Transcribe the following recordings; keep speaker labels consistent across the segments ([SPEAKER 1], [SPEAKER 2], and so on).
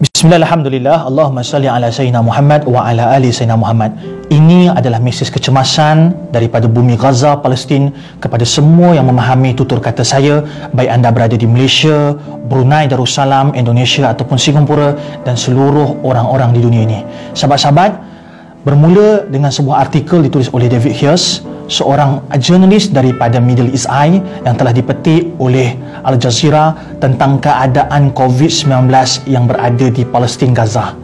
[SPEAKER 1] Bismillahirrahmanirrahim. Allahumma salli ala Sayyidina Muhammad wa ala ali Sayyidina Muhammad. Ini adalah mesej kecemasan daripada bumi Gaza, Palestin kepada semua yang memahami tutur kata saya, baik anda berada di Malaysia, Brunei Darussalam, Indonesia ataupun Singapura dan seluruh orang-orang di dunia ini. Sahabat-sahabat, bermula dengan sebuah artikel ditulis oleh David Hughes, seorang jurnalis daripada Middle East Eye yang telah dipetik oleh Al Jazeera tentang keadaan COVID-19 yang berada di Palestin, Gaza.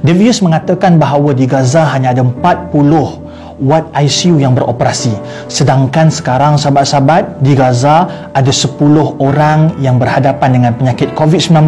[SPEAKER 1] David Hughes mengatakan bahawa di Gaza hanya ada 40 ward ICU yang beroperasi, sedangkan sekarang sahabat-sahabat di Gaza ada 10 orang yang berhadapan dengan penyakit COVID-19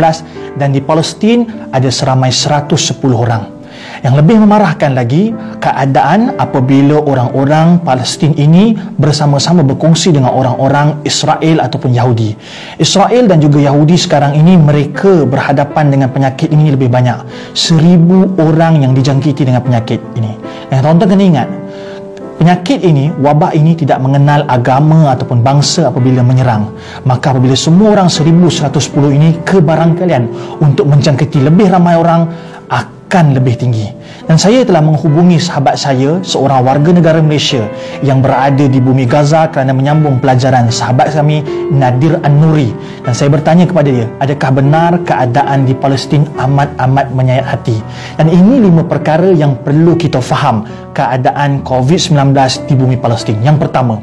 [SPEAKER 1] dan di Palestin ada seramai 110 orang. Yang lebih memarahkan lagi, keadaan apabila orang-orang Palestin ini bersama-sama berkongsi dengan orang-orang Israel ataupun Yahudi. Israel dan juga Yahudi sekarang ini mereka berhadapan dengan penyakit ini lebih banyak. 1000 orang yang dijangkiti dengan penyakit ini. Dan tuan-tuan kena ingat, penyakit ini, wabak ini tidak mengenal agama ataupun bangsa apabila menyerang. Maka apabila semua orang 1110 ini kebarang kalian untuk menjangkiti lebih ramai orang akan lebih tinggi. Dan saya telah menghubungi sahabat saya, seorang warga negara Malaysia yang berada di bumi Gaza kerana menyambung pelajaran, sahabat kami Nadir An-Nuri, dan saya bertanya kepada dia, adakah benar keadaan di Palestin amat-amat menyayat hati? Dan ini 5 perkara yang perlu kita faham keadaan COVID-19 di bumi Palestin. Yang pertama,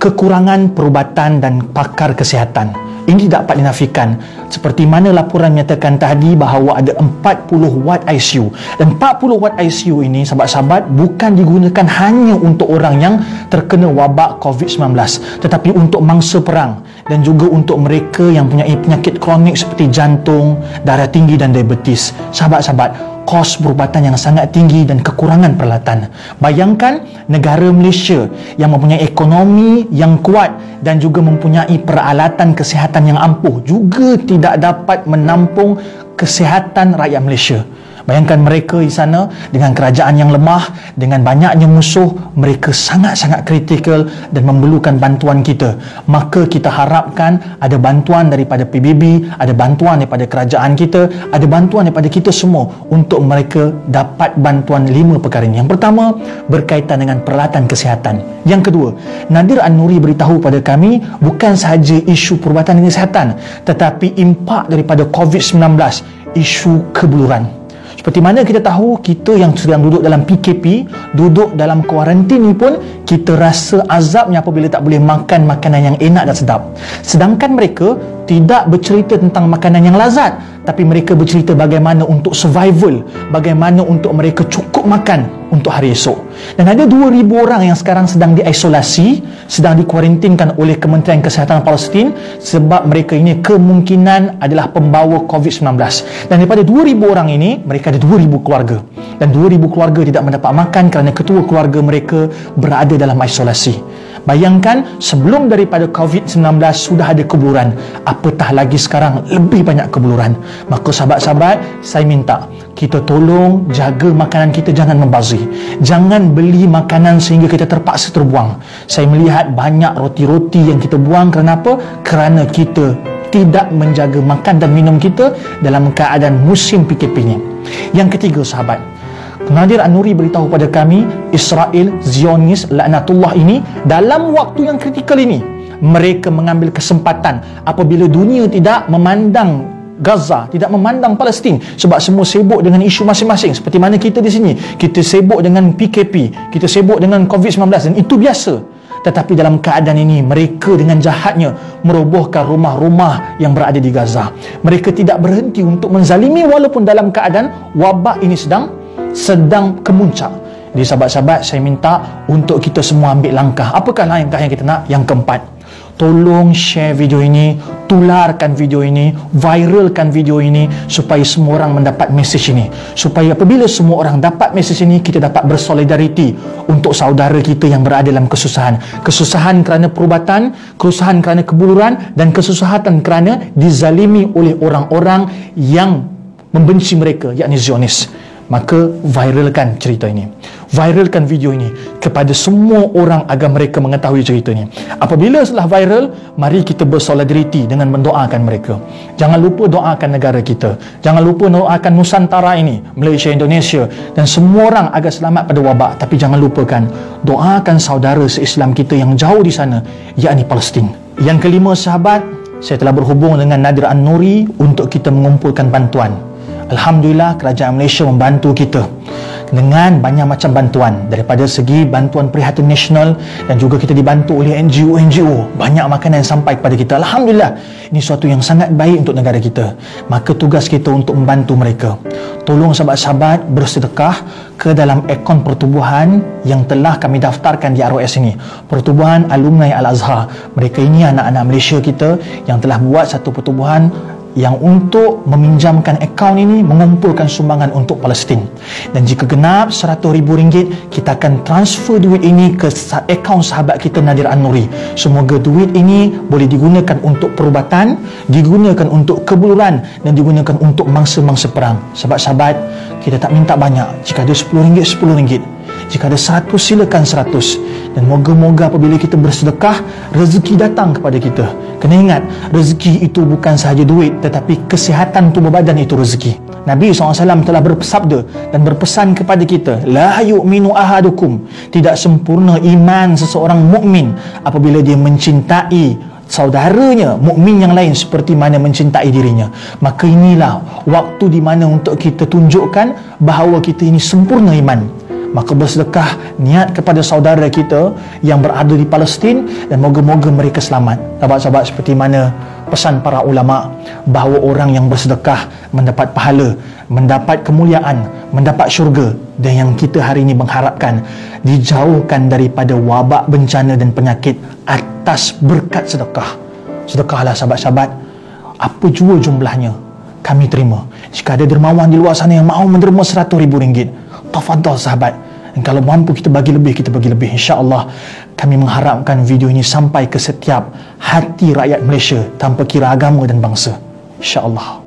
[SPEAKER 1] kekurangan perubatan dan pakar kesihatan. Ini tidak dapat dinafikan. Seperti mana laporan menyatakan tadi bahawa ada 40 ward ICU. Dan 40 ward ICU ini, sahabat-sahabat, bukan digunakan hanya untuk orang yang terkena wabak COVID-19, tetapi untuk mangsa perang dan juga untuk mereka yang mempunyai penyakit kronik seperti jantung, darah tinggi dan diabetes. Sahabat-sahabat, kos perubatan yang sangat tinggi dan kekurangan peralatan. Bayangkan negara Malaysia yang mempunyai ekonomi yang kuat dan juga mempunyai peralatan kesihatan yang ampuh juga tidak dapat menampung kesihatan rakyat Malaysia. Bayangkan mereka di sana dengan kerajaan yang lemah, dengan banyaknya musuh, mereka sangat-sangat kritikal dan memerlukan bantuan kita. Maka kita harapkan ada bantuan daripada PBB, ada bantuan daripada kerajaan kita, ada bantuan daripada kita semua untuk mereka dapat bantuan 5 perkara ini. Yang pertama, berkaitan dengan peralatan kesihatan. Yang kedua, Nadir An-Nuri beritahu pada kami bukan sahaja isu perubatan dan kesihatan, tetapi impak daripada COVID-19, isu kebuluran. Seperti mana kita tahu, kita yang sedang duduk dalam PKP, duduk dalam kuarantin ni pun kita rasa azabnya apabila tak boleh makan makanan yang enak dan sedap. Sedangkan mereka tidak bercerita tentang makanan yang lazat, tapi mereka bercerita bagaimana untuk survival, bagaimana untuk mereka cukup makan untuk hari esok. Dan ada 2000 orang yang sekarang sedang diisolasi, sedang dikuarantinkan oleh Kementerian Kesihatan Palestin sebab mereka ini kemungkinan adalah pembawa COVID-19. Dan daripada 2000 orang ini, mereka ada 2000 keluarga. Dan 2000 keluarga tidak mendapat makan kerana ketua keluarga mereka berada dalam isolasi. Bayangkan, sebelum daripada COVID-19 sudah ada kebuluran, apatah lagi sekarang lebih banyak kebuluran. Maka sahabat-sahabat, saya minta kita tolong jaga makanan kita, jangan membazir. Jangan beli makanan sehingga kita terpaksa terbuang. Saya melihat banyak roti-roti yang kita buang. Kerana apa? Kerana kita tidak menjaga makan dan minum kita dalam keadaan musim PKP ini. Yang ketiga, sahabat, Nadir An-Nuri beritahu pada kami, Israel, Zionis, laknatullah ini dalam waktu yang kritikal ini, mereka mengambil kesempatan apabila dunia tidak memandang Gaza, tidak memandang Palestin sebab semua sibuk dengan isu masing-masing. Seperti mana kita di sini, kita sibuk dengan PKP, kita sibuk dengan COVID-19 dan itu biasa. Tetapi dalam keadaan ini, mereka dengan jahatnya merobohkan rumah-rumah yang berada di Gaza. Mereka tidak berhenti untuk menzalimi walaupun dalam keadaan wabak ini sedang kemuncak. Jadi sahabat-sahabat, saya minta untuk kita semua ambil langkah. Apakah langkah yang kita nak? Yang keempat, tolong share video ini, tularkan video ini, viralkan video ini supaya semua orang mendapat mesej ini. Supaya apabila semua orang dapat mesej ini, kita dapat bersolidariti untuk saudara kita yang berada dalam kesusahan. Kesusahan kerana perubatan, kesusahan kerana kebuluran dan kesusahan kerana dizalimi oleh orang-orang yang membenci mereka, yakni Zionis. Maka viralkan cerita ini, viralkan video ini kepada semua orang agar mereka mengetahui cerita ini. Apabila setelah viral, mari kita bersolidariti dengan mendoakan mereka. Jangan lupa doakan negara kita, jangan lupa doakan Nusantara ini, Malaysia, Indonesia dan semua orang agar selamat pada wabak. Tapi jangan lupakan doakan saudara se-Islam kita yang jauh di sana, yakni Palestin. Yang kelima sahabat, saya telah berhubung dengan Nadir An-Nuri untuk kita mengumpulkan bantuan. Alhamdulillah, kerajaan Malaysia membantu kita dengan banyak macam bantuan, daripada segi bantuan prihatin nasional dan juga kita dibantu oleh NGO. Banyak makanan yang sampai kepada kita. Alhamdulillah, ini suatu yang sangat baik untuk negara kita. Maka tugas kita untuk membantu mereka. Tolong sahabat-sahabat bersedekah ke dalam akaun pertubuhan yang telah kami daftarkan di ROS ini, Pertubuhan Alumni Al-Azhar. Mereka ini anak-anak Malaysia kita yang telah buat satu pertubuhan yang untuk meminjamkan akaun ini, mengumpulkan sumbangan untuk Palestin. Dan jika genap RM100,000, kita akan transfer duit ini ke akaun sahabat kita Nadir An-Nuri. Semoga duit ini boleh digunakan untuk perubatan, digunakan untuk kebuluran dan digunakan untuk mangsa-mangsa perang. Sahabat-sahabat, kita tak minta banyak. Jika ada RM10, RM10. Jika ada 100, silakan 100. Dan moga-moga apabila kita bersedekah, rezeki datang kepada kita. Kena ingat, rezeki itu bukan sahaja duit, tetapi kesihatan tubuh badan itu rezeki. Nabi SAW telah bersabda dan berpesan kepada kita, la yu'minu ahadukum, tidak sempurna iman seseorang mukmin apabila dia mencintai saudaranya mukmin yang lain seperti mana mencintai dirinya. Maka inilah waktu di mana untuk kita tunjukkan bahawa kita ini sempurna iman. Maka bersedekah niat kepada saudara kita yang berada di Palestin dan moga-moga mereka selamat. Sahabat-sahabat, seperti mana pesan para ulama bahawa orang yang bersedekah mendapat pahala, mendapat kemuliaan, mendapat syurga. Dan yang kita hari ini mengharapkan dijauhkan daripada wabak, bencana dan penyakit atas berkat sedekah. Sedekahlah sahabat-sahabat, apa jua jumlahnya kami terima. Jika ada dermawan di luar sana yang mahu menerima RM100,000, tafadhal sahabat. Dan kalau mampu kita bagi lebih, kita bagi lebih. InsyaAllah kami mengharapkan video ini sampai ke setiap hati rakyat Malaysia tanpa kira agama dan bangsa. InsyaAllah.